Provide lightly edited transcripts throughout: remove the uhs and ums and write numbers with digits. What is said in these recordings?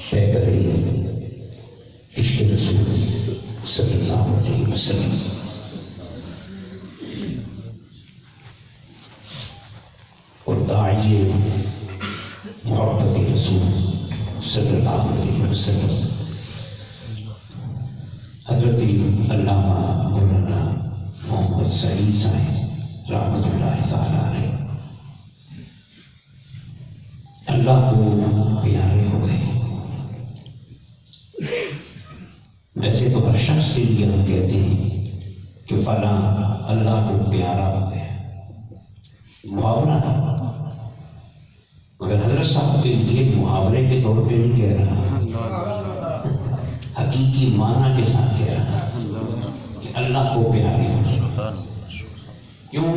طے کرے عشق رسول صلی اللہ علیہ وسلم۔ اور داعی محبت رسول صلی اللہ علیہ وسلم حضرت علامہ مولانا محمد سعید صاحب رحمۃ اللہ تعالیٰ علیہ اللہ کو پیارے ہو گئے۔ ویسے تو ہر شخص کے لیے ہم کہتے ہیں کہ فلاں اللہ کو پیارا ہو گیا، محاورہ ہے، مگر حضرت صاحب کے لیے محاورے کے طور پہ نہیں کہہ رہا، حقیقی معنی کے ساتھ کہہ رہا کہ اللہ کو پیارے ہو۔ کیوں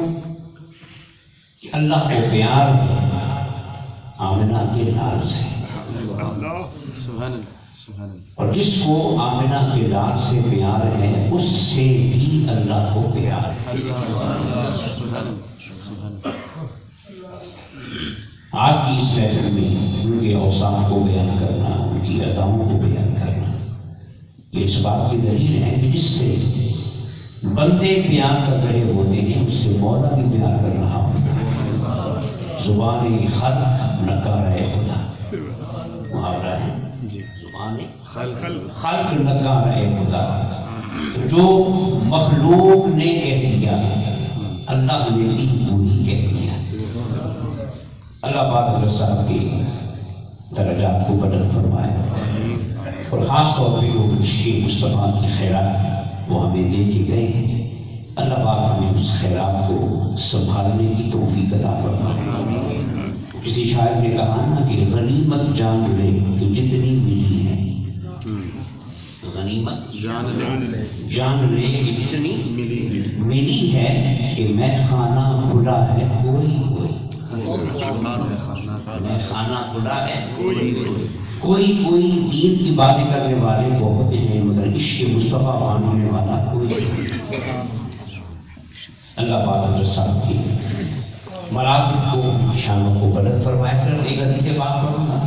کہ اللہ کو پیار ہے آمنہ کے لال سے، اور جس کو آمنہ کے لال سے پیار ہے اس سے بھی اللہ کو پیار ہے۔ آج کی اس محفل میں ان کے اوصاف کو بیان کرنا، ان کی اداؤں کو بیان کرنا، یہ اس بات کی دلیل ہے کہ جس سے بندے پیار کر رہے ہوتے ہیں اس سے مولا بھی پیار کر رہا ہوتا ہے۔ زبان خلق نکارہ خدا، محاورہ ہے، زبان خلق نکارہ خدا، جو مخلوق نے کہہ دیا اللہ نے بھی وہی کہہ دیا۔ اللہ پاک حضرت صاحب کے درجات کو بلند فرمائے، اور خاص طور پہ جو عشق مصطفیٰ کی خیرات وہ ہمیں دے کے گئے ہیں، اللہ پاک ہمیں اس خیرات کو سنبھالنے کی توفیق عطا فرمائے۔ کسی شاعر نے کہا نا کہ غنیمت جان لے کہ جتنی ملی ہے، غنیمت جان لے کہ جتنی ملی ہے، کہ میں خانہ کھلا ہے کوئی کوئی، میں خانہ کھلا ہے کوئی دین کی باتیں کرنے والے بہت ہیں مگر عشق مصطفیٰ ماننے والا کوئی۔ اللہ پاک حضرت صاحب کی مراتب کو، شانوں کو بلند فرمائے۔ صرف ایک حدیث پاک پڑھوں گا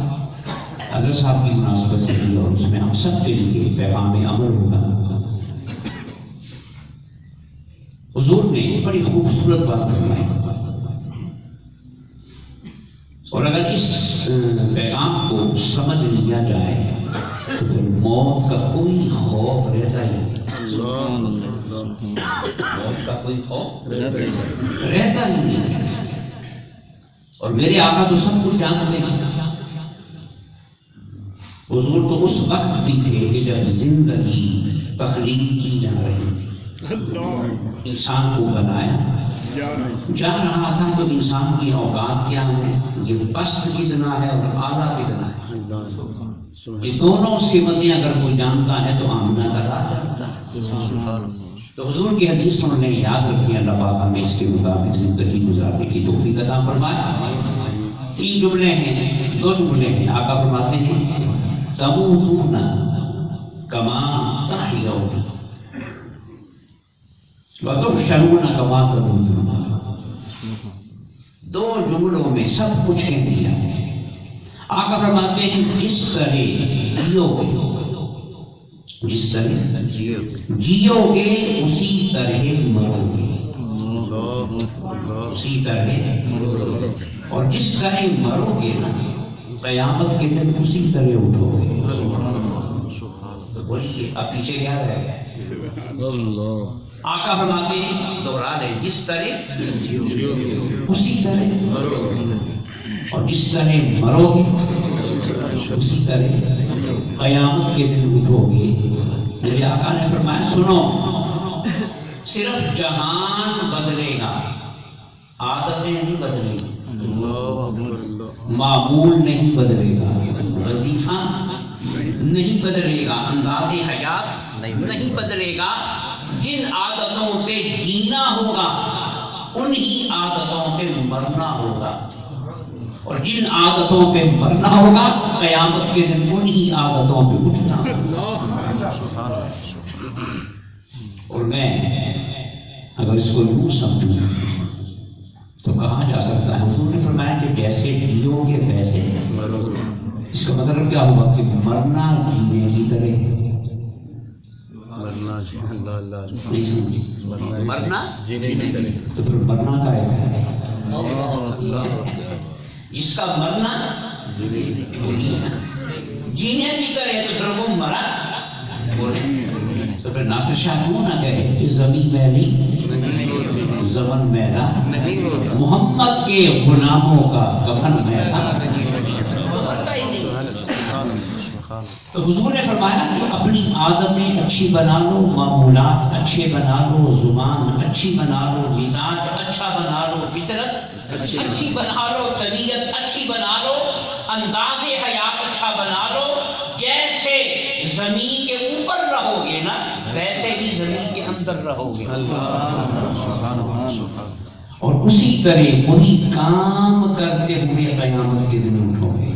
حضرت صاحب کی مناسبت سے بھی، اور اس میں ہم سب کے لیے پیغام عمل ہوگا۔ حضور نے بڑی خوبصورت بات فرمائی، اور اگر اس پیغام کو سمجھ لیا جائے تو پھر موت کا کوئی خوف رہتا ہی نہیں، موت کا کوئی خوف رہتا ہی نہیں۔ اور میرے آقا تو سب کچھ جانتے ہیں، حضور تو اس وقت بھی تھے کہ جب زندگی تخلیق کی جا رہی تھی، انسان کو بنایا جا رہا تھا، تو انسان کی اوقات کیا ہے، یہ پست کتنا ہے اور اعلیٰ کتنا ہے، یہ دونوں سمتیں اگر کوئی جانتا ہے تو آمنہ کا راز جانتا ہے۔ تو حضور کی حدیث سن لیں، یاد رکھیں، اللہ پاک ہمیں اس کے مطابق زندگی گزارنے کی توفیق عطا فرمائے۔ 3 جملے ہیں، 2 جملے ہیں، آقا فرماتے ہیں تموتون کما تحیون وتحشرون کما تموتون۔ 2 جملوں میں سب کچھ کہہ دیا۔ آقا فرماتے ہیں جس طرح جیو گے، جس طرح جیو گے اسی طرح مرو گے، اسی طرح مرو گے، اور جس طرح مرو گے نا قیامت کے دن اسی طرح اٹھو گے۔ بولیے اب پیچھے کیا رہ گیا؟ آقا فرماتے ہیں دوہرا لیں، جس طرح اسی طرح مرو گے، اور جس طرح مرو گے اسی طرح قیامت کے دن اٹھو گے۔ میرے آقا نے فرمایا سنو، صرف جہان بدلے گا، عادتیں نہیں بدلیں گی، معمول نہیں بدلے گا، وظیفہ نہیں بدلے گا، انداز حیات نہیں بدلے گا۔ جن عادتوں پہ جینا ہوگا انہی عادتوں پہ مرنا ہوگا، اور جن عادتوں پہ مرنا ہوگا قیامت کے دن انہی عادتوں پہ اٹھنا ہوگا۔ اور میں اگر اس کو یوں سمجھوں تو کہا جا سکتا ہے، حضور نے فرمایا کہ جیسے جیو گے ویسے مرو گے، اس کا مطلب کیا ہوا کہ مرنا جینے کی طرح، مرنا جینے کی طرح، تو پھر مرنا کا ہے جس کا مرنا جینے کی طرح، تو پھر وہ مرا بولے. تو پھر ناصر شاہ کیوں نہ کہے کہ زمین میلی زمن میلا، محمد کے غلاموں کا کفن میلا. تو حضور نے فرمایا کہ اپنی عادتیں اچھی بنا لو، معمولات اچھے بنا لو، زبان اچھی بنا لو، مزاج اچھا بنا لو، فطرت اچھی بنا لو، طبیعت اچھی بنا لو، انداز حیات اچھا بنا لو. جیسے زمین کے اوپر رہو گے نا ویسے ہی زمین کے اندر رہو گے، اور اسی طرح وہی کام کرتے ہوئے قیامت کے دن اٹھو گے.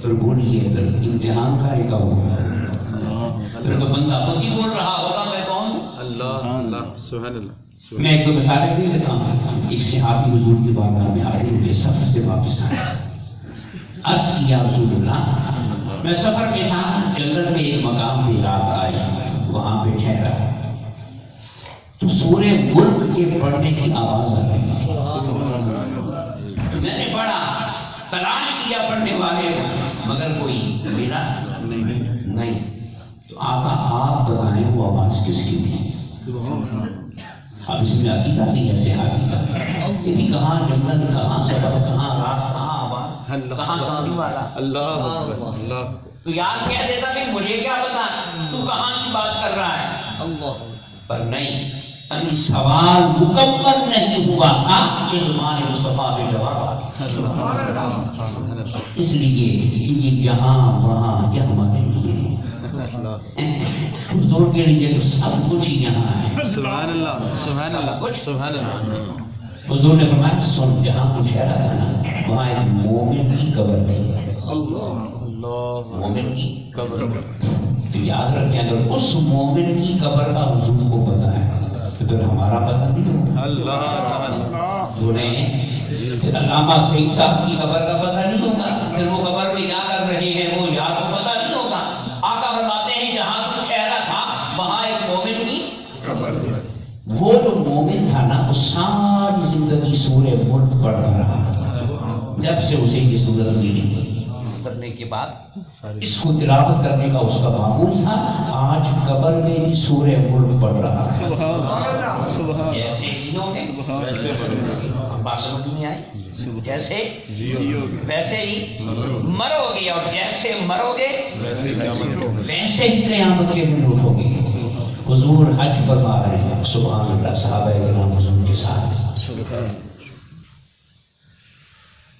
پھر بولیے اگر امتحان کا ایک ہوگا پھر تو بندہ خود ہی بول رہا ہوگا میں کون ہوں. اللہ سبحان اللہ. میں ایک دو مثالیں دے دیتا ہوں. ایک صحابی حضور کی بارگاہ میں حاضر ہوئے، سفر سے واپس آئے. عرض کیا رسول اللہ میں سفر کے تھا، جنگل میں ایک مقام پہ رات آئی، وہاں پہ ٹھہرا تو سورہ ملک کے پڑھنے کی آواز آ رہی. تو میں نے پڑھا، تلاش کیا پڑھنے والے مگر کوئی ملا نہیں. تو آقا آپ بتائیں وہ آواز کس کی تھی؟ اب اس میں عقیدہ نہیں ہے صحابی کا، یہ بھی کہاں جنگل، کہاں سفر، کہاں رات، کہاں آواز، کہاں کہانی والا. اللہ تو یاد کہہ دیتا کہ مجھے کیا پتا تو کہاں کی بات کر رہا ہے. پر نہیں، ابھی سوال مکمل نہیں ہوا تھا کہ زبان مصطفیٰ پہ جواب آ. اس لیے یہ یہاں وہاں یہ ہمارے لیے حضور کے لیے تو سب کچھ یہاں ہے. سبحان اللہ سبحان اللہ سبحان اللہ. حضور نے فرمایا سن، جہاں تو ٹھہرا تھا نا وہاں ایک مومن کی قبر تھی. مومن کی قبر. تو یاد رکھیں اگر اس مومن کی قبر کا حضور کو پتا ہے تو پھر ہمارا پتہ نہیں ہوگا. اللہ سنیں، پھر علامہ سعید صاحب کی قبر کا پتہ نہیں ہوگا، پھر وہ قبر میں کیا کر رہے ہیں وہ یار کو پتہ نہیں ہوگا. آقا فرماتے ہیں جہاں تو ٹھہرا تھا وہاں ایک مومن کی قبر تھی. وہ جو مومن تھا نا وہ ساری زندگی سورہ ملک پڑھتا رہا. جب سے اسے یہ سورت ملی اترنے کے بعد اس کو تلاوت کرنے کا اس کا معمول تھا. آج قبر میں بھی سورہ ملک پڑھ رہا ہے. جیسے جیو گے ویسے بات سمجھ میں آئی، جیسے ویسے ہی مرو گے، اور جیسے مرو گے ویسے ہی قیامت کے دن اٹھو گے. حضور حج فرما رہے ہیں، سبحان اللہ. صحابہ کرام حضور کے ساتھ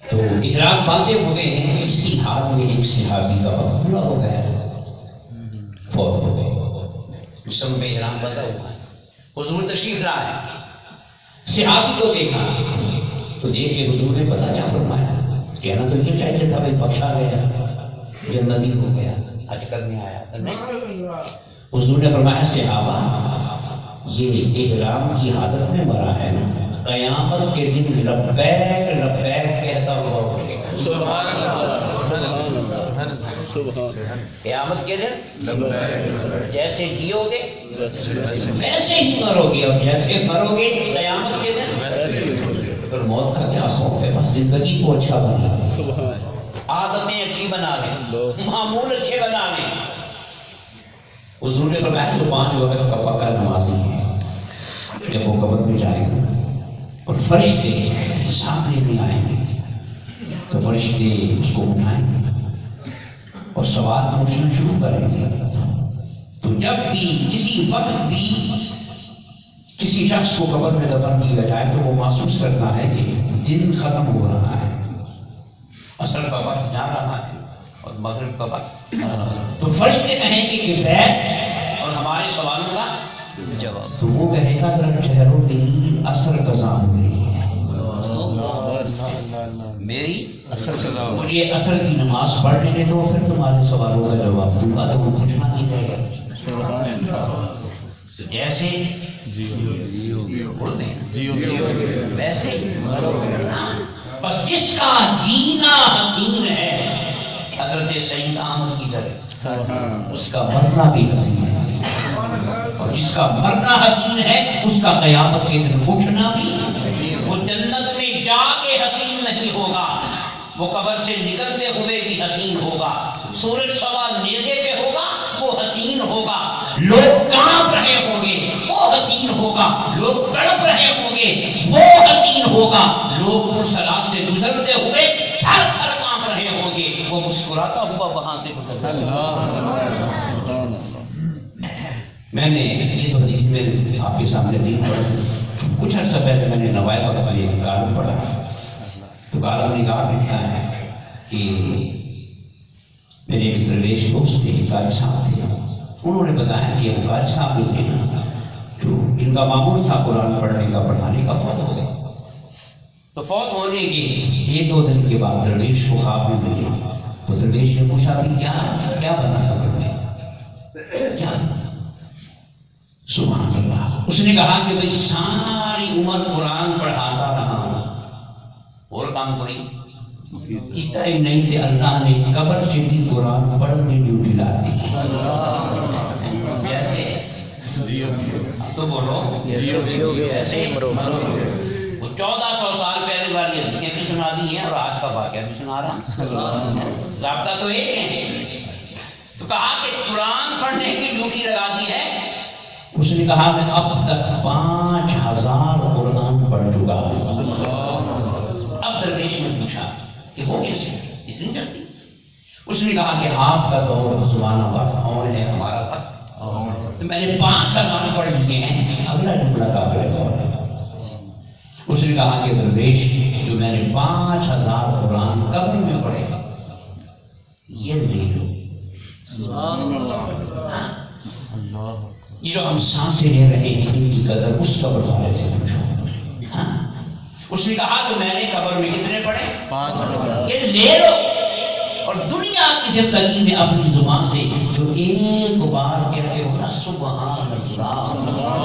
تو احرام باندھے ہوئے ہیں. اسی حال میں ایک صحابی کا وقت پورا ہو گیا، فوت ہو گئے. جسم میں احرام باندھا ہوا ہے، حضور تشریف لا ہے. صحابی کو دیکھا تو دیکھ کے حضور نے پتا کیا فرمایا؟ کہنا تو یہ چاہیے تھا بھائی بخشا گیا، جنتی ہو گیا، حج کرنے آیا تھا. نہیں، حضور نے فرمایا صحابہ یہ احرام کی حالت میں مرا ہے نا، قیامت کے دن لبیک لبیک کہتا ہوا اٹھے گا. سبحان اللہ سبحان اللہ. قیامت کے دن جیسے جیو گے ویسے ہی مرو گے، اور جیسے مرو گے قیامت کے دن ویسے. پھر موت کا کیا خوف ہے؟ بس زندگی کو اچھا بنا لیں، عادتیں اچھی بنا لیں، معمول اچھے بنا لیں. حضور نے فرمایا جو 5 وقت کا پکا نمازی ہے جب وہ قبر میں جائے گا اور فرشتے حساب لینے آئیں گے تو فرشتے اس کو اٹھائیں گے اور سوال پوچھنا شروع کریں گے. تو جب بھی کسی وقت بھی کسی شخص کو قبر میں دفن کیا جائے تو وہ محسوس کرتا ہے کہ دن ختم ہو رہا ہے، عصر کا وقت جا رہا ہے اور مغرب کا وقت. تو فرشتے کہیں گے کہ بیٹھ اور ہمارے سوالوں کا جواب. تو وہ کہے گا ذرا ٹھہرو، میری عصر قضا ہو گئی ہے، میری عصر قضا، مجھے عصر کی نماز پڑھ لینے دو، پھر تمہارے سوالوں کا جواب دوں گا. تو وہ پوچھنا نہیں رہے گا. جیسے ویسے مرو گے. بس جس کا جینا حسین ہے حضرت سید احمد کی طرح اس کا مرنا بھی حسین ہے، اور جس کا مرنا حسین ہے اس کا قیامت کے دن اٹھنا بھی حسین۔ وہ جنت میں جا کے حسین نہیں ہوگا، وہ قبر سے نکلتے ہوئے بھی حسین ہوگا، سورج سوال نیزے پہ ہوگا وہ حسین ہوگا، لوگ کانپ رہے ہوں گے وہ حسین ہوگا، لوگ تڑپ رہے ہوں گے وہ حسین ہوگا، لوگ پرسرات سے گزرتے ہوئے تھر تھر کانپ رہے ہوں گے وہ مسکراتا ہوا وہاں سے گزرتا۔ میں نے یہ تو حدیث میں آپ کے سامنے دی پڑھی، کچھ عرصہ پہلے میں نے نوائے وقت میں ایک کالم پڑھا، تو کالم نے کہا لکھا ہے کہ میرے ایک درویش دوست تھے، قاری صاحب تھے، انہوں نے بتایا کہ وہ قاری صاحب جو تھے نا، جو جن کا معمول تھا قرآن پڑھنے کا پڑھانے کا، فوت ہو گئے۔ تو فوت ہونے کے ایک دو دن کے بعد درویش کو خواب میں ملے، تو درویش نے پوچھا کہ کیا بنا قبر میں، کیا؟ سبحان اللہ۔ اس نے کہا کہ بھئی ساری عمر قرآن پڑھاتا رہا ہوں، اور کام کوئی کیتا ہی نہیں، تھے اللہ نے قبر سے بھی قرآن پڑھنے ڈیوٹی لا دی۔ جیسے تو بولو ایسے وہ 1400 سال پہلے والی حدیثیں بھی سنا دی ہیں اور آج کا واقعہ بھی سنا رہا، ضابطہ تو ایک ہے۔ تو کہا کہ قرآن پڑھنے کی ڈیوٹی لگا دی ہے۔ اس نے کہا میں اب تک 5000 قرآن پڑھ چکا ہوں۔ اب درویش نے پوچھا کہ وہ کیسے اتنی جلدی؟ اس نے کہا کہ آپ کا دور زمانہ وقت اور ہے، ہمارا وقت، تو میں نے 5000 پڑھ لیے ہیں، اگلا جملہ قابل غور ہے۔ اس نے کہا کہ درویش جو میں نے 5000 قرآن قبر میں پڑھے یہ لے لو، یہ جو ہم سانسیں لے رہے ہیں ان کی قدر اس قبر والے سے پوچھو۔ اس نے کہا کہ میں نے قبر میں کتنے پڑھے؟ 5000۔ یہ لے لو، اور دنیا کی زندگی میں اپنی زبان سے جو ایک بار کہتے ہو نا سبحان اللہ، سبحان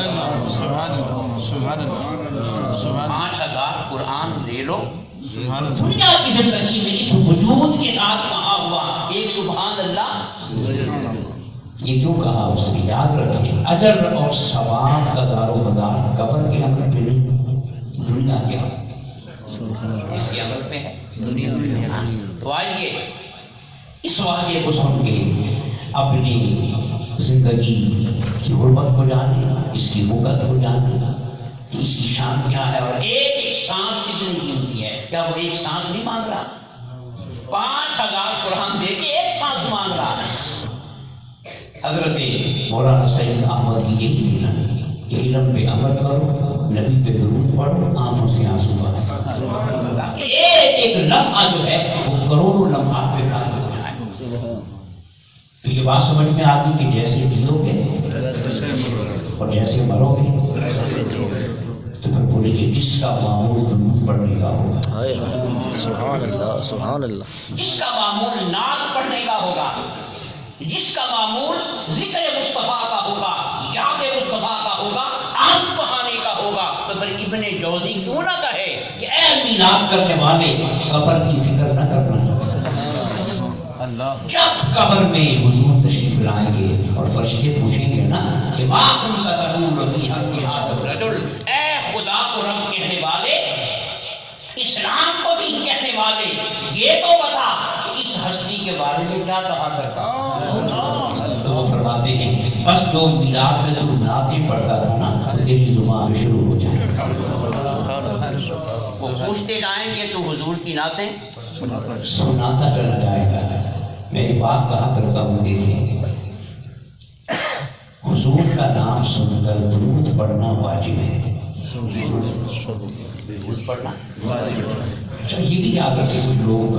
اللہ، سبحان اللہ، 5000 قرآن لے لو۔ دنیا کی زندگی میں اس وجود کے ساتھ کہا ہوا ایک سبحان اللہ، یہ کیوں کہا؟ اس نے یاد رکھیں اجر اور ثواب کا دار و مدار قبر کے عمل پہ نہیں، دنیا کے اس کے عمل پہ ہے، دنیا میں۔ تو آئیے اس واقعے کو سن کے اپنی زندگی کی حرمت کو جانے، اس کی مقدس کو جانے کہ اس کی شان کیا ہے، اور ایک ایک سانس کتنی قیمتی ہے۔ کیا وہ ایک سانس نہیں مانگ رہا؟ 5000 قرآن دے کے ایک سانس مانگ رہا ہے۔ حضرت مولانا سید احمد کی یہی تھی نا کہ علم پہ عمل کرو، نبی پہ درود پڑھو، آنکھوں سے آنسو بہائے، کہ ایک ایک لمحہ جو ہے وہ کروڑوں لمحات پہ قائم ہو جائے۔ تو یہ بات سمجھ میں آتی کہ جیسے جیو گے اور جیسے مرو گے، تو پھر بولے کہ جس کا معمول درود پڑھنے کا ہوگا، سبحان اللہ، سبحان اللہ، جس کا معمول نعت پڑھنے کا ہوگا، جس کا معمول ذکر مصطفیٰ کا ہوگا، یاد مصطفیٰ کا ہوگا، آنکھ بہانے کا ہوگا، تو پھر ابن جوزی کیوں نہ کہے کہ اے میلاد کرنے والے قبر کی فکر نہ کرنا۔ جب قبر میں حضور تشریف لائیں گے اور فرشتے پوچھیں گے نا کہ ما کنت تقول فی حق ھذا الرجل، اے خدا کو رب کہنے والے، اسلام کو بھی کہنے والے، یہ تو بتا کہ اس ہستی کے بارے میں کیا کہا کرتا۔ تو وہ فرماتے ہیں بس جو میلاد میں تو نعتیں پڑھتا تھا نا تیری زبان میں شروع ہو جائے۔ وہ پوچھتے جائیں گے تو حضور کی نعتیں سناتا چلا جائے گا۔ میں ایک بات کہا کرتا ہوں، دیکھیں حضور کا نام سن کر درود پڑھنا واجب ہے، درود پڑھنا واجب ہے۔ اچھا یہ بھی یاد رکھیں کچھ لوگ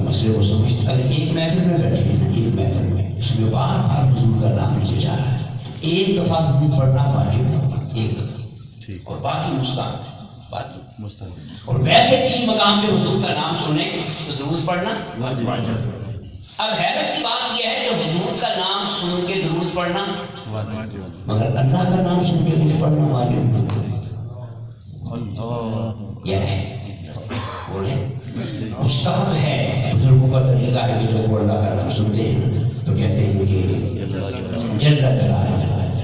مسئلے کو سمجھتے ہیں، ایک محفل میں بیٹھے ہیں نا، ایک محفل میں اس میں بار بار حضور کا نام لیا جا رہا ہے، ایک دفعہ درود پڑھنا واجب ہے، ایک دفعہ، اور باقی مستحب ہے، باقی مستحب۔ اور ویسے کسی مقام پہ حضور کا نام سنیں تو درود پڑھنا واجب ہے۔ اب حیرت کی بات یہ ہے کہ حضور کا نام سن کے درود پڑھنا واجب، مگر اللہ کا نام سن کے کچھ پڑھنا واجب نہیں۔ یہ ہے بولے مستحب ہے، بزرگوں لوگوں کا طریقہ ہے کہ جب وہ اللہ کا نام سنتے ہیں تو کہتے ہیں کہ جل جلالہ،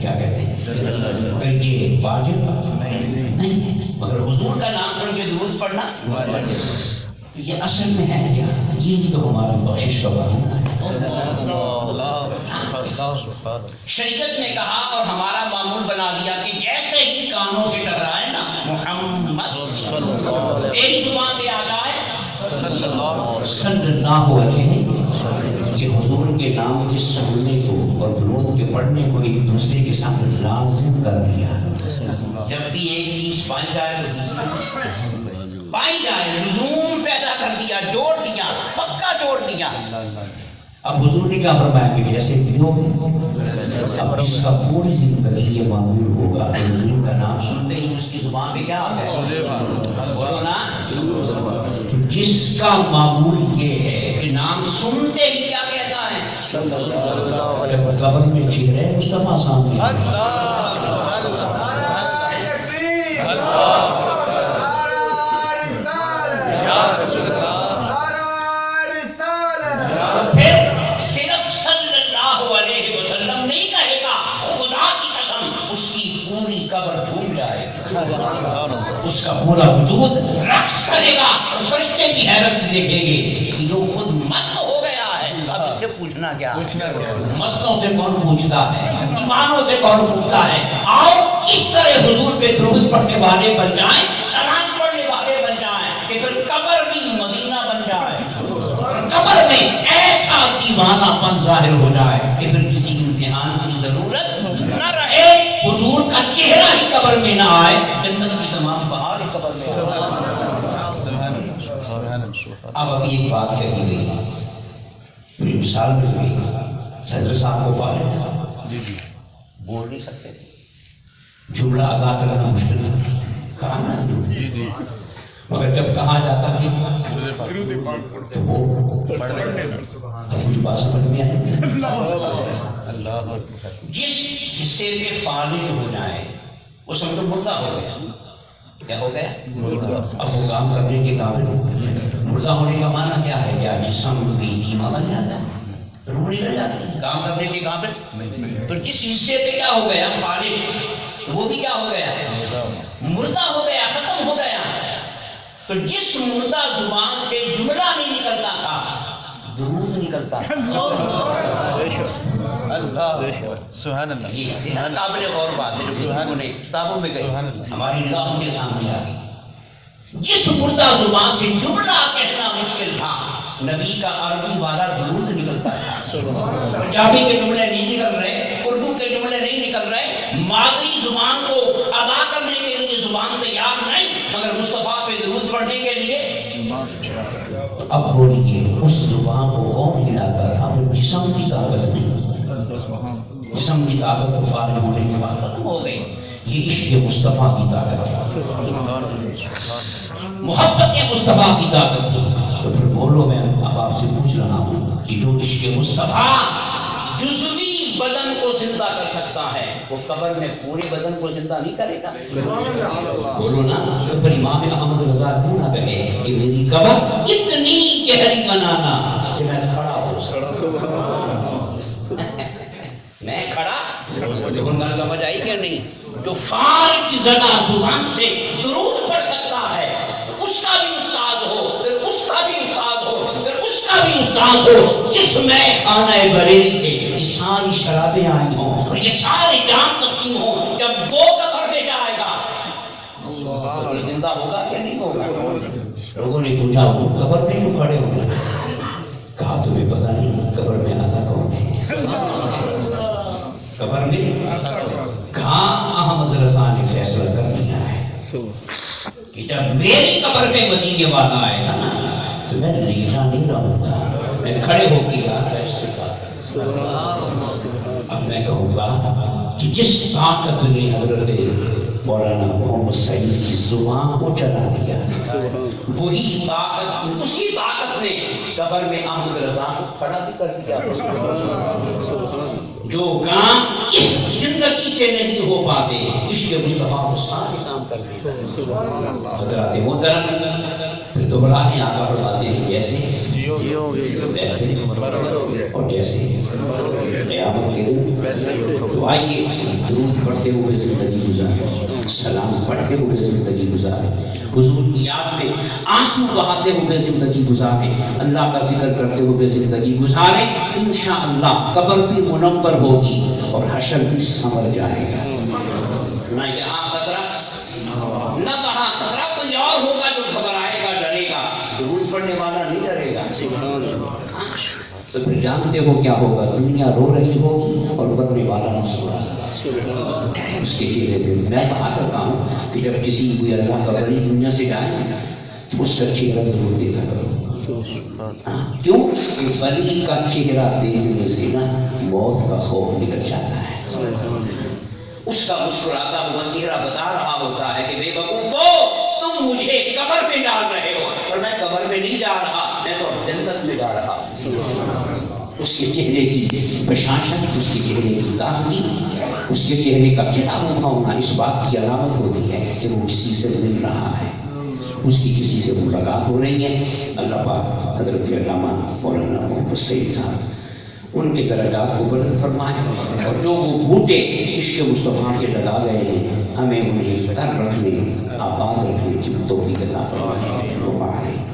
کیا کہتے ہیں؟ مگر یہ واجب نہیں ہے، مگر حضور کا نام سن کے درود پڑھنا تو یہ اصل میں ہے کیا؟ یہ تو ہماری بخشش کا بہانہ ہے۔ شریعت نے کہا اور ہمارا معمول بنا دیا کہ جیسے ہی کانوں سے ٹکرائے نا محمد ایک زبان پہ آ جائے صلی اللہ علیہ، یہ حضور کے نام کے سننے کو اور درود کے پڑھنے کو ایک دوسرے کے ساتھ لازم کر دیا۔ جب بھی ایک چیز پائی جائے لزوم پیدا کر دیا، جوڑ دیا، پکا جوڑ دیا۔ اب حضور نے کیا فرمایا کہ جیسے پیو گے، اب جس کا پوری زندگی یہ معمول ہوگا کہ حضور کا نام سنتے ہی اس کی زبان پہ کیا آتا ہے؟ بولو نا، جس کا معمول یہ ہے کہ نام سنتے ہی کیا کہتا ہے؟ جب قبر میں چہرے مصطفیٰ سامنے اس کا پورا وجود رقص کرے گا، فرشتے کی حیرت سے دیکھیں گے کہ جو خود مست ہو گیا ہے، اب اس سے پوچھنا کیا؟ مستوں سے کون پوچھتا ہے؟ دیوانوں سے کون پوچھتا ہے؟ آؤ اس طرح حضور پہ درود پڑھنے والے بن جائیں، سلام پڑھنے والے بن جائیں کہ پھر قبر بھی مدینہ بن جائے، قبر میں ایسا دیوانہ پن ظاہر ہو جائے کہ پھر کسی امتحان کی ضرورت نہ رہے، حضور کا چہرہ ہی قبر میں نہ آئے، جنت کی تمام بہار قبر میں آئے۔ اب ابھی ایک بات کہی گئی، پوری مثال مل گئی، حضرت صاحب کو فارغ تھا، بول نہیں سکتے، جملہ ادا کرنا مشکل ہے، کہا نا مگر جب کہا جاتا ہے تو وہ مجھے بات سمجھ میں آئی۔ جس حصے پہ فالج ہو جائے وہ سمجھو مردہ ہو گیا، کیا ہو گیا؟ اب وہ کام کرنے کے قابل، مردہ ہونے کا معنی کیا ہے؟ کیا جسم بھی کیما بن جاتا ہے، روح نکل جاتی ہے، کام کرنے کے قابل؟ تو جس حصے پہ کیا ہو گیا فالج، وہ بھی کیا ہو گیا؟ مردہ ہو گیا، ختم ہو گیا۔ تو جس مردہ زبان سے جملہ نہیں نکلتا تھا، درود نکلتا تھا۔ سبحان اللہ، یہ قابل غور بات ہے جو انہوں نے کتابوں میں گئی، ہماری نگاہوں کے سامنے آ گئی۔ جس مردہ زبان سے جملہ کہنا مشکل تھا، نبی کا عربی والا درود نکلتا ہے۔ پنجابی کے جملے نہیں نکل رہے، اردو کے جملے نہیں نکل رہے، مادری زبان کو ادا کرنے کے لیے زبان تیار نہیں، مگر مصطفیٰ پہ درود پڑھنے کے لیے۔ اب بولیے اس زبان کو کون ہلاتا تھا؟ پھر جسم کی طاقت نہیں، جسم کی طاقت تو فارغ ہونے کے بعد ختم ہو گئی۔ یہ عشق مصطفیٰ کی طاقت ہے، محبت مصطفیٰ کی طاقت ہے۔ تو پھر بولو، میں اب آپ سے پوچھ رہا ہوں کہ جو عشق مصطفیٰ جزوی بدن کو زندہ کر سکتا ہے، وہ قبر میں پورے بدن کو زندہ نہیں کرے گا؟ بولو نا۔ تو پھر امام احمد رضا کیوں نہ کہے کہ میری قبر اتنی گہری بنانا کہ میں کھڑا ہو سکتا، میں کھڑا۔ گنگا سمجھ آئی کہ نہیں؟ جو فارغ زدہ زبان سے درود پڑھ سکتا ہے، اس کا بھی استاد ہو، پھر اس کا بھی استاد ہو، پھر اس کا بھی استاد ہو، جس میں خانہ بریلی سے یہ ساری شرابیں آئی ہوں اور یہ سارے جام تقسیم ہوں، جب وہ قبر میں جائے گا تو زندہ ہوگا یا نہیں ہوگا؟ لوگوں نے پوچھا قبر میں کیوں کھڑے ہو گئے؟ کہا تمہیں پتہ نہیں قبر میں آتا کون ہے؟ قبر میں کہاں احمد رضا نے فیصلہ کر دیا ہے کہ جب میری قبر میں مدینے والا آئے گا نا تو میں لیٹا نہیں رہوں گا، میں کھڑے ہو کے یاد ہے استغفار۔ اب میں کہوں گا کہ جس طاقت نے حضرت مولانا محمد سعید کی زبان کو چلا دیا، وہی طاقت، اسی طاقت نے قبر میں احمد رضا کو کھڑا بھی کر دیا۔ جو کام اس زندگی سے نہیں ہو پاتے، عشق مصطفیٰ کو سارے کام کر دیا۔ حضرات محترم، پھر دوبرانے آقا فرماتے ہیں جیسے ویسے اور جیسے قیامت کے دن تو آئیے درود پڑھتے ہوئے زندگی گزارے، سلام پڑھتے ہوئے زندگی گزارے، حضور کی یاد میں آنسو بہاتے ہوئے زندگی گزارے، اللہ کا ذکر کرتے ہوئے زندگی گزارے، انشاءاللہ قبر بھی منور ہوگی اور حشر بھی سنور جائے گا۔ نہ یہاں خطرہ نہ وہاں خطرہ، کوئی اور ہوگا جو گھبرائے گا ڈرے گا، درود پڑھنے والا نہیں ڈرے گا۔ تو پھر جانتے ہو کیا ہوگا، دنیا رو رہی ہوگی اور مرنے والا مسکرا رہا ہے اس کے چہرے پہ۔ میں کہا کرتا ہوں کہ جب کسی کوئی اللہ کا ولی دنیا سے جائے تو اس کا چہرہ ضرور دیکھا کرو۔ کیوں کہ ولی کا چہرہ دیکھنے سے نا موت کا خوف نکل جاتا ہے۔ اس کا مسکراتا ہوا چہرہ بتا رہا ہوتا ہے کہ بے وقوفو تم مجھے قبر میں ڈال رہے ہو، اور میں قبر میں نہیں جا رہا، میں تو جنت میں جا رہا۔ اس کے چہرے کی بشاشت، اس کے چہرے کی تازگی، اس کے چہرے کا کھلا ہوا ہونا اس بات کی علامت ہوتی ہے کہ وہ کسی سے مل رہا ہے، اس کی کسی سے ملاقات ہو رہی ہے۔ اللہ پاک حضرت علامہ مولانا محمد سعید صاحب ان کے درجات کو بلند فرمائے، اور جو وہ بوٹے عشق مصطفیٰ کے لگا گئے ہیں ہمیں انہیں تر رکھنے، آباد رکھنے کی توفیق عطا فرمائے۔